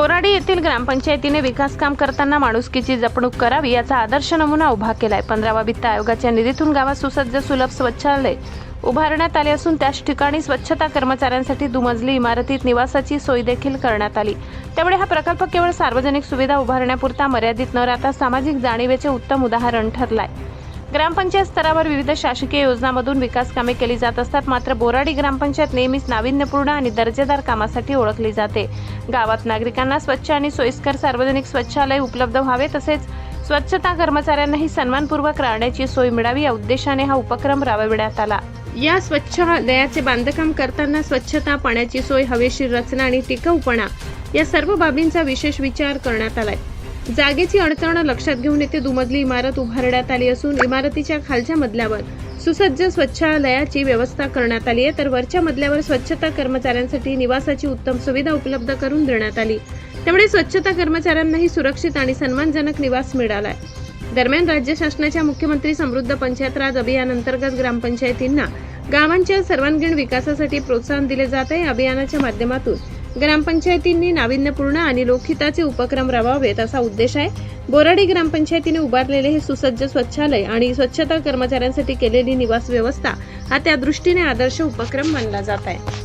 बोराडी येथील ग्रामपंचायतीने विकास काम करताना माणुसकीची जपणूक करावी याचा आदर्श नमुना उभा केलाय। 15वा वित्त आयोगाच्या निधीतून गावात सुसज्ज सुलभ शौचालय उभारण्यात आले असून त्याच ठिकाणी स्वच्छता कर्मचाऱ्यांसाठी दुमजली इमारतीत निवासाची सोय देखील करण्यात आली। त्यामुळे हा प्रकल्प केवळ सार्वजनिक सुविधा उभारण्यापुरता मर्यादित न राहता सामाजिक जाणीवेचे उत्तम उदाहरण ठरलाय। ग्रामपंचायत स्तरावर विविध शासकीय योजनांमधून विकास कामे केली जात असतात, मात्र बोराडी ग्रामपंचायत नेहमीच नाविन्यपूर्ण आणि दर्जेदार कामासाठी ओळखली जाते। गावात नागरिकांना स्वच्छ आणि सोयीस्कर सार्वजनिक शौचालय उपलब्ध व्हावे, तसेच स्वच्छता कर्मचाऱ्यांनाही सन्मानपूर्वक राहण्याची सोय मिळावी या उद्देशाने हा उपक्रम राबविण्यात आला। या स्वच्छालयाचे बांधकाम करताना स्वच्छता, पाण्याची सोय, हवेशीर रचना आणि टिकाऊपणा या सर्व बाबींचा विशेष विचार करण्यात आलाय। जागेची अडचण लक्षात घेऊन येथे दुमजली इमारत उभारण्यात आली असून इमारतीच्या खालच्या मजल्यावर सुसज्ज स्वच्छालयाची व्यवस्था करण्यात आली आहे, तर वरच्या मजल्यावर स्वच्छता कर्मचाऱ्यांसाठी निवासाची उत्तम सुविधा उपलब्ध करून देण्यात आली। त्यामुळे स्वच्छता कर्मचाऱ्यांनाही सुरक्षित आणि सन्मानजनक निवास मिळाला आहे। दरम्यान राज्य शासनाच्या मुख्यमंत्री समृद्ध पंचायत राज अभियान अंतर्गत ग्रामपंचायतींना गावांच्या सर्वांगीण विकासासाठी प्रोत्साहन दिले जात आहे। अभियानाच्या माध्यमातून ग्रामपंचायतींनी नाविन्यपूर्ण आणि लोकहिताचे उपक्रम राबवावेत असा उद्देश आहे। बोराडी ग्रामपंचायतीने उभारलेले हे सुसज्ज स्वच्छालय आणि स्वच्छता कर्मचाऱ्यांसाठी केलेली निवास व्यवस्था हा त्या दृष्टीने आदर्श उपक्रम मानला जात आहे।